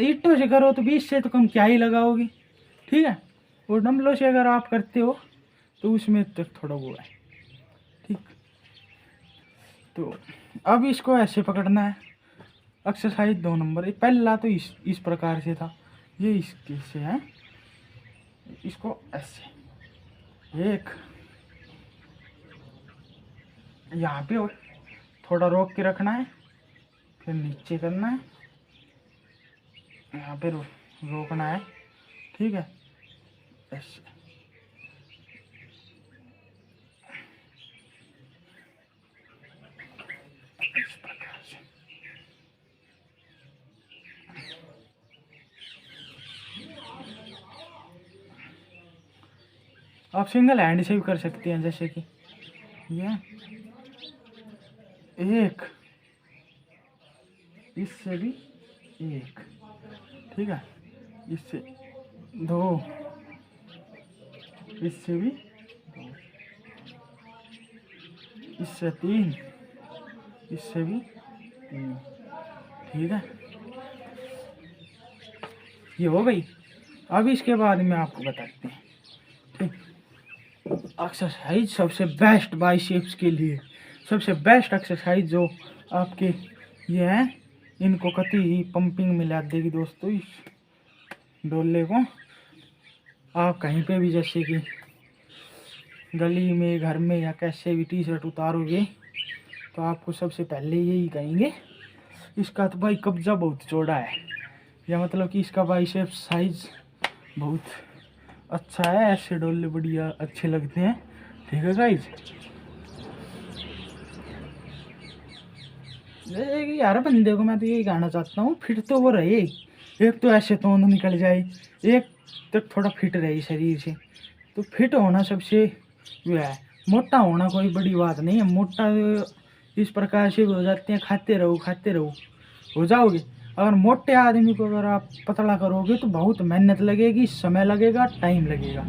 इट्टों से करो तो 20 से तो कम क्या ही लगाओगे, ठीक है। और डंबलों से अगर आप करते हो तो उसमें तक थोड़ा वो है, ठीक। तो अब इसको ऐसे पकड़ना है, एक्सरसाइज 2 नंबर, पहला तो इस प्रकार से था, ये इसके से है, इसको ऐसे एक, यहाँ पे थोड़ा रोक के रखना है, फिर नीचे करना है, यहाँ पे रोकना है, ठीक है। ऐसे इस प्रकार से। आप सिंगल हैंड से भी कर सकते हैं, जैसे कि ये एक, इससे भी एक, ठीक है, इससे दो, इससे भी दो, इससे तीन, इससे भी तीन, ठीक है। ये हो गई। अब इसके बाद में आपको बताते हैं, ठीक, एक्सरसाइज सबसे बेस्ट बाइसेप्स के लिए सबसे बेस्ट एक्सरसाइज जो आपके ये है, इनको कति ही पंपिंग मिला देगी दोस्तों। इस डोले को आप कहीं पे भी, जैसे कि गली में, घर में, या कैसे भी टी शर्ट उतारोगे तो आपको सबसे पहले यही कहेंगे, इसका तो भाई कब्जा बहुत चौड़ा है, या मतलब कि इसका बाइसेप्स साइज बहुत अच्छा है। ऐसे डोले बढ़िया अच्छे लगते हैं, ठीक है गाइज। यार बंदे को मैं तो यही कहना चाहता हूँ, फिट तो वो रहे, एक तो ऐसे तोंद निकल जाए, एक तो थोड़ा फिट रहे शरीर से। तो फिट होना सबसे वो है, मोटा होना कोई बड़ी बात नहीं है। मोटा इस प्रकार से हो जाते हैं, खाते रहो हो जाओगे। अगर मोटे आदमी को अगर आप पतला करोगे तो बहुत मेहनत लगेगी, समय लगेगा, टाइम लगेगा,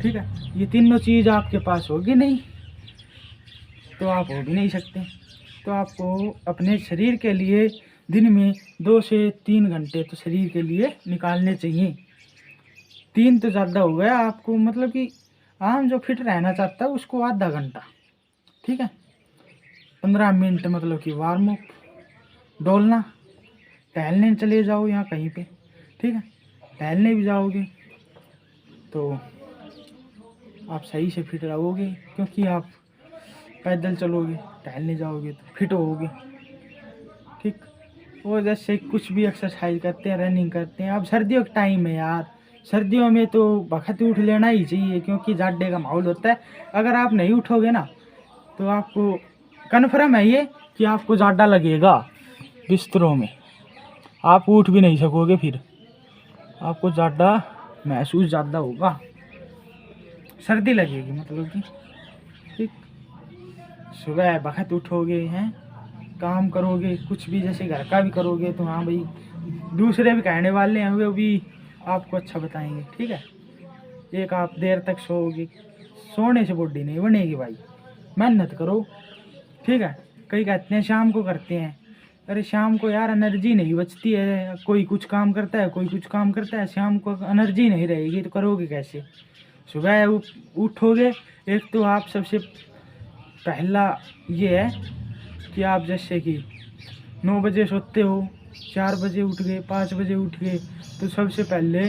ठीक है। ये तीनों चीज़ आपके पास होगी नहीं तो आप हो भी नहीं सकते। तो आपको अपने शरीर के लिए दिन में 2 से 3 घंटे तो शरीर के लिए निकालने चाहिए। 3 तो ज़्यादा हो गया आपको, मतलब कि आम जो फिट रहना चाहता है उसको आधा घंटा, ठीक है, 15 मिनट मतलब कि वार्म अप, डोलना, टहलने चले जाओ यहाँ कहीं पे, ठीक है। टहलने भी जाओगे तो आप सही से फिट रहोगे, क्योंकि आप पैदल चलोगे, टहलने जाओगे तो फिट होगे, ठीक। वो जैसे कुछ भी एक्सरसाइज करते हैं, रनिंग करते हैं। अब सर्दियों का टाइम है यार, सर्दियों में तो वक्त उठ लेना ही चाहिए, क्योंकि जाड़े का माहौल होता है। अगर आप नहीं उठोगे ना तो आपको कन्फर्म है ये कि आपको ज़्यादा लगेगा बिस्तरों में, आप उठ भी नहीं सकोगे, फिर आपको ज़्यादा महसूस ज़्यादा होगा, सर्दी लगेगी मतलब कि, ठीक। सुबह वक्त उठोगे हैं, काम करोगे, कुछ भी जैसे घर का भी करोगे तो हाँ भाई दूसरे भी कहने वाले हैं, वो भी आपको अच्छा बताएंगे, ठीक है। एक आप देर तक सोओगे, सोने से बॉडी नहीं बनेगी भाई, मेहनत करो, ठीक है। कई कहते हैं शाम को करते हैं, अरे शाम को यार एनर्जी नहीं बचती है, कोई कुछ काम करता है, कोई कुछ काम करता है, शाम को एनर्जी नहीं रहेगी तो करोगे कैसे। सुबह उठोगे, एक तो आप सबसे पहला ये है कि आप जैसे कि 9 बजे सोते हो, 4 बजे उठ गए, 5 बजे उठ गए, तो सबसे पहले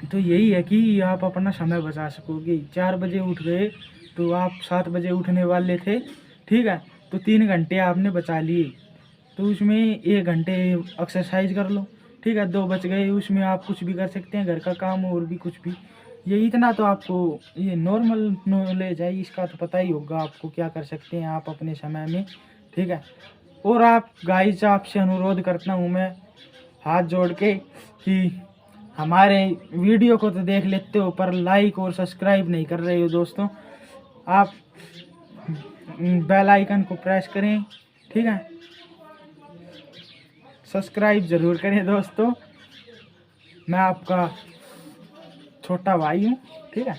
तो यही है कि आप अपना समय बचा सकोगे। 4 बजे उठ गए तो आप 7 बजे उठने वाले थे, ठीक है, तो 3 घंटे आपने बचा लिए, तो उसमें 1 घंटे एक्सरसाइज कर लो, ठीक है। 2 बच गए, उसमें आप कुछ भी कर सकते हैं, घर का काम और भी कुछ भी। ये इतना तो आपको ये नॉर्मल नॉलेज है, इसका तो पता ही होगा आपको क्या कर सकते हैं आप अपने समय में, ठीक है। और आप गाइस, आपसे अनुरोध करता हूँ मैं हाथ जोड़ के कि हमारे वीडियो को तो देख लेते हो पर लाइक और सब्सक्राइब नहीं कर रहे हो दोस्तों, आप बेल आइकन को प्रेस करें, ठीक है, सब्सक्राइब ज़रूर करें दोस्तों। मैं आपका छोटा भाई हूँ, ठीक है,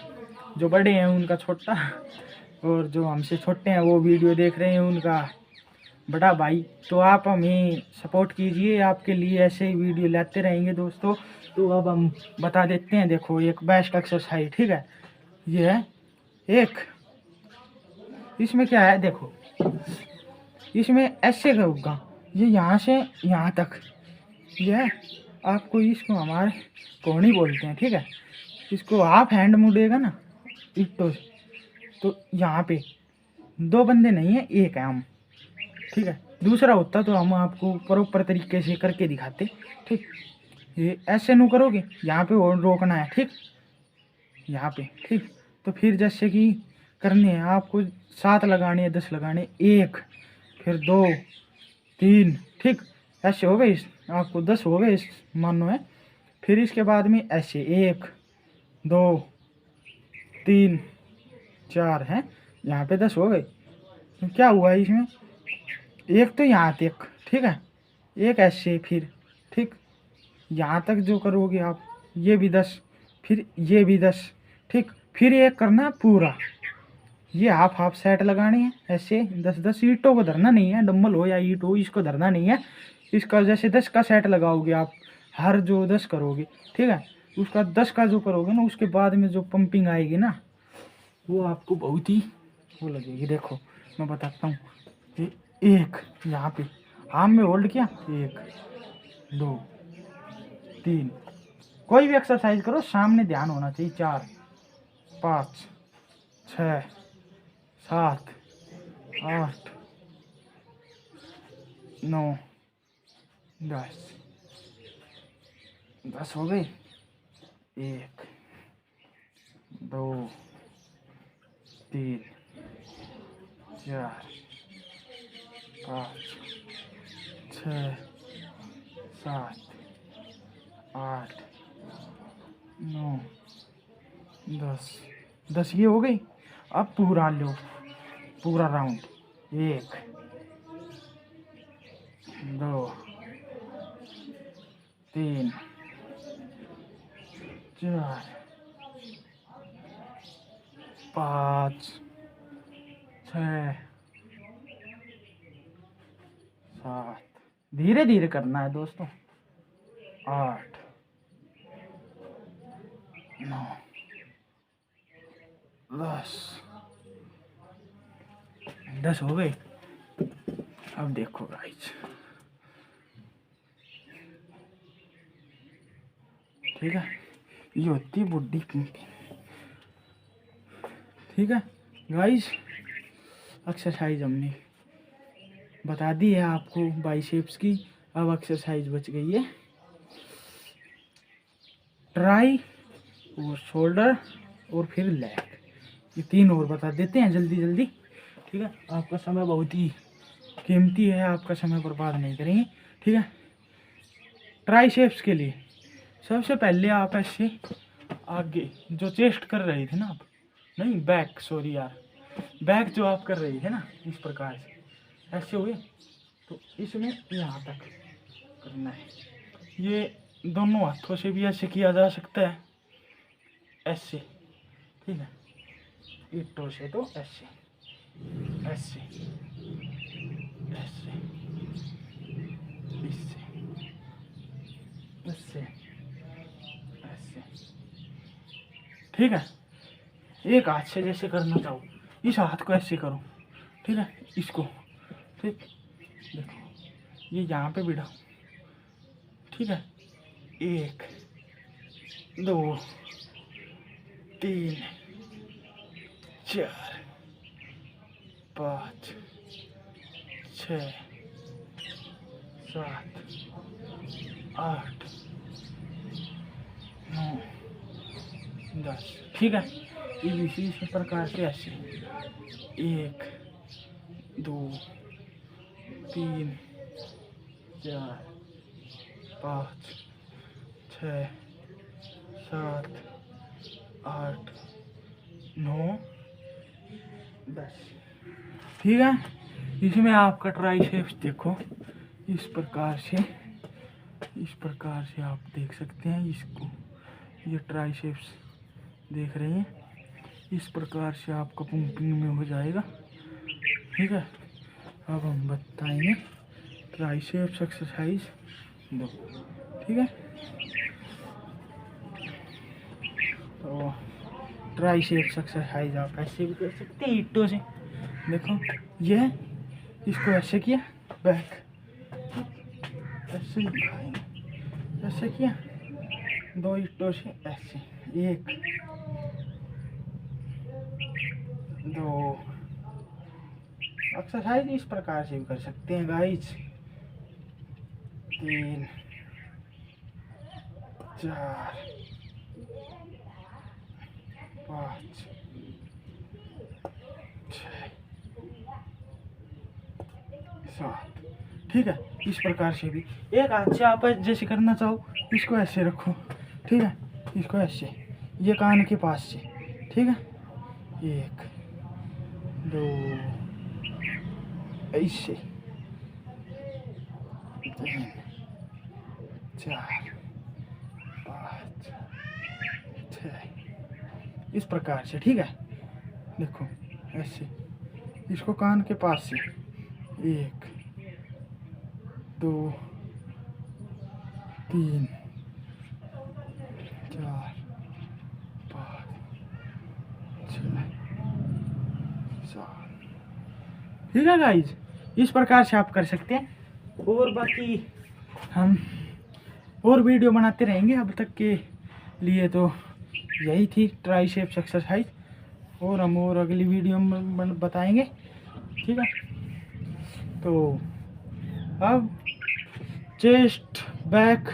जो बड़े हैं उनका छोटा, और जो हमसे छोटे हैं वो वीडियो देख रहे हैं उनका बड़ा भाई। तो आप हमें सपोर्ट कीजिए, आपके लिए ऐसे ही वीडियो लाते रहेंगे दोस्तों। तो अब हम बता देते हैं, देखो एक बेस्ट एक्सरसाइज, ठीक है, ये है एक, इसमें क्या है देखो, इसमें ऐसे होगा, ये यहाँ से यहाँ तक, ये है, आपको इसको हमारे कोहनी बोलते हैं, ठीक है। इसको हाफ हैंड मुड़ेगा ना ईंटों से। तो यहाँ पे 2 बंदे नहीं है, एक है हम, ठीक है। दूसरा होता तो हम आपको प्रॉपर तरीके से करके दिखाते, ठीक। ये ऐसे नु करोगे, यहाँ पे और रोकना है, ठीक, यहाँ पे, ठीक। तो फिर जैसे कि करने हैं आपको 7 लगाने हैं, 10 लगाने, 1 फिर 2 3, ठीक। ऐसे हो गए, आपको 10 हो गए मानो है। फिर इसके बाद में ऐसे 1 2 3 4 हैं, यहाँ पे 10 हो गए। तो क्या हुआ इसमें, एक तो यहाँ तक, ठीक है, एक ऐसे, फिर ठीक यहाँ तक जो करोगे आप, ये भी 10, फिर ये भी 10, ठीक। फिर एक करना पूरा, ये हाफ सेट लगानी है ऐसे 10-10। ईंटों को धरना नहीं है, डम्बल हो या ईंट हो, इसको धरना नहीं है। इसका जैसे 10 का सेट लगाओगे आप, हर जो 10 करोगे, ठीक है, उसका 10 का जो करोगे ना, उसके बाद में जो पंपिंग आएगी ना, वो आपको बहुत ही वो लगेगी। देखो मैं बताता हूँ, एक यहाँ पे आर्म में होल्ड किया, 1 2 3, कोई भी एक्सरसाइज करो सामने ध्यान होना चाहिए, 4 5 6 7 8 9 10 हो गए। 1 2 3 4 5 6 7 8 9 10 ये हो गई। अब पूरा लो, पूरा राउंड, 1 2 3 4 5 6 7, धीरे धीरे करना है दोस्तों, 8 9 10 हो गए। अब देखो गाइस, ठीक है, ये होती है बॉडी पंपिंग, ठीक है गाइस। एक्सरसाइज हमने बता दी है आपको बाइसेप्स की। अब एक्सरसाइज बच गई है ट्राई और शोल्डर और फिर लेग, ये 3 और बता देते हैं जल्दी जल्दी, ठीक है। आपका समय बहुत ही कीमती है, आपका समय बर्बाद नहीं करेंगे, ठीक है। ट्राइसेप्स के लिए सबसे पहले आप ऐसे आगे जो चेस्ट कर रहे थे ना आप, नहीं बैक, सॉरी यार, बैक जो आप कर रहे थे ना, इस प्रकार से ऐसे हुए, तो इसमें यहाँ तक करना है। ये दोनों हाथों से भी ऐसे किया जा सकता है, ऐसे, ठीक है। ईंटों से तो ऐसे ऐसे ऐसे, इससे ऐसे ऐसे, ठीक है। एक हाथ से जैसे करना चाहो, इस हाथ को ऐसे करो, ठीक है, इसको, ठीक। देखो ये यहाँ पे बिठाओ, ठीक है। 1 2 3 4 5 6 7 8 9 10, ठीक है। इसी प्रकार से ऐसे 1 2 3 4 5 6 7 8 9 10, ठीक है। इसमें आपका ट्राइसेप्स देखो, इस प्रकार से आप देख सकते हैं इसको, ये ट्राइसेप्स देख रहे हैं, इस प्रकार से आपका पंपिंग में हो जाएगा, ठीक है। अब हम बताएंगे ट्राइसेप्स एक्सरसाइज 2, ठीक है। तो ट्राइसेप्स एक्सरसाइज आप ऐसे भी कर सकते हैं ईंटों से। देखो ये इसको ऐसे किया, बैक ऐसे उठाएंगे, ऐसे किया, 2 ईंटों से ऐसे, 1 दो। एक्सरसाइज इस प्रकार से भी कर सकते हैं गाइस। 3 4 5 6 7। ठीक है, इस प्रकार से भी। एक हाथ से आप जैसे करना चाहो, इसको ऐसे रखो, ठीक है, इसको ऐसे, ये कान के पास से, ठीक है। 1 2 ऐसे, 3 4 5 6 इस प्रकार से। ठीक है, देखो ऐसे, इसको कान के पास से, 1 2 3 4 5 6 7। ठीक है गाइज, इस प्रकार से आप कर सकते हैं। और बाकी हम और वीडियो बनाते रहेंगे। अब तक के लिए तो यही थी ट्राइसेप्स एक्सरसाइज, और हम और अगली वीडियो में बताएंगे। ठीक है, तो अब चेस्ट बैक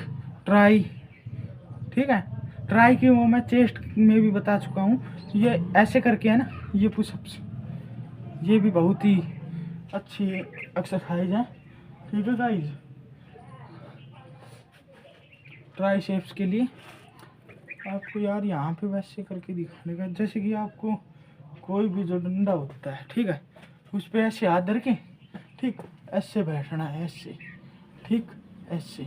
ट्राई, ठीक है, ट्राई की वो मैं चेस्ट में भी बता चुका हूँ। ये ऐसे करके है ना, ये पुशअप्स, ये भी बहुत ही अच्छी एक्सरसाइज है। ठीक है गाइज, ट्राइसेप्स के लिए आपको यार यहाँ पे वैसे करके दिखाने का, जैसे कि आपको कोई भी जो डंडा होता है, ठीक है, उस पर ऐसे हाथ धर के, ठीक ऐसे बैठना है, ऐसे, ठीक ऐसे,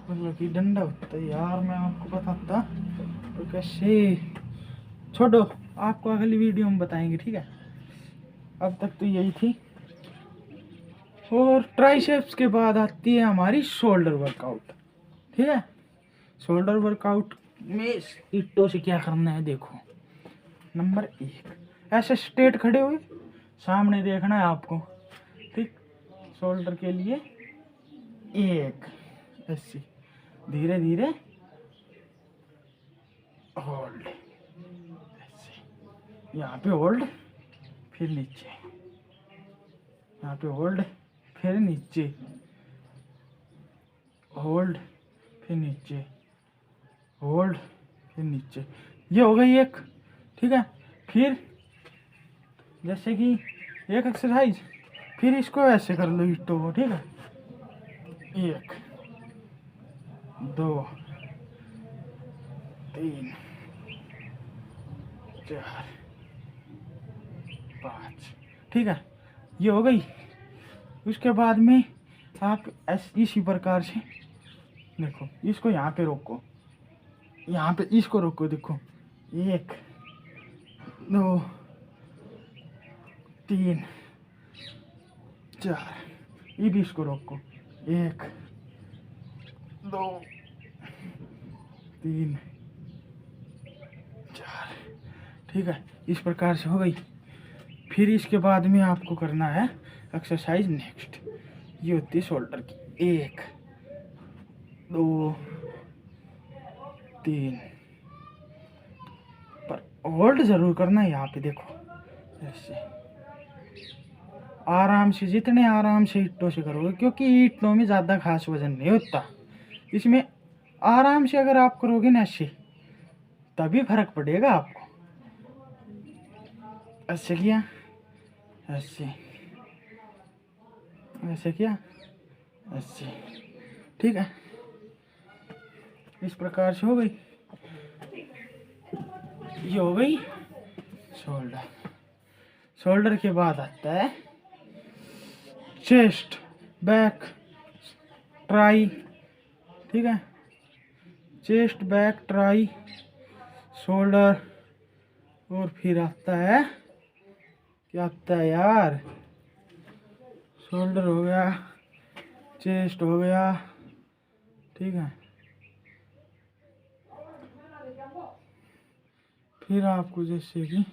मतलब कि डंडा होता है यार, मैं आपको बताता तो कैसे, छोड़ो, आपको अगली वीडियो में बताएंगे। ठीक है, अब तक तो यही थी। और ट्राइसेप्स के बाद आती है हमारी शोल्डर वर्कआउट। ठीक है, शोल्डर वर्कआउट में ईंटों से क्या करना है, देखो। नंबर 1, ऐसे स्ट्रेट खड़े हुए सामने देखना है आपको, ठीक। शोल्डर के लिए 1, ऐसे धीरे धीरे होल्ड, ऐसे, यहाँ पे होल्ड, फिर नीचे, यहाँ पे होल्ड, फिर नीचे, होल्ड, फिर नीचे, होल्ड, फिर नीचे। ये हो गई एक। ठीक है, फिर जैसे कि एक एक्सरसाइज, फिर इसको ऐसे कर लो ईंटों को। ठीक है, 1 2 3 4 5। ठीक है, ये हो गई। उसके बाद में आप इसी प्रकार से देखो, इसको यहाँ पे रोको, यहाँ पे इसको रोको, देखो 1 2 3 4, ये भी इसको रोको, 1 2 3 4। ठीक है, इस प्रकार से हो गई। फिर इसके बाद में आपको करना है एक्सरसाइज नेक्स्ट, ये होती है शोल्डर की। 1 2 3, पर होल्ड जरूर करना है यहाँ पे, देखो ऐसे आराम से, जितने आराम से ईंटों से करोगे, क्योंकि ईंटों में ज़्यादा खास वजन नहीं होता, इसमें आराम से अगर आप करोगे ना ऐसे, तभी फर्क पड़ेगा आपको। ऐसे किया, ऐसे, ऐसे किया, ऐसे। ठीक है, इस प्रकार से हो गई। ये हो गई शोल्डर। शोल्डर के बाद आता है चेस्ट बैक ट्राई। ठीक है, चेस्ट बैक ट्राई शोल्डर, और फिर आता है, क्या आता है यार, शोल्डर हो गया, चेस्ट हो गया। ठीक है, फिर आपको जैसे कि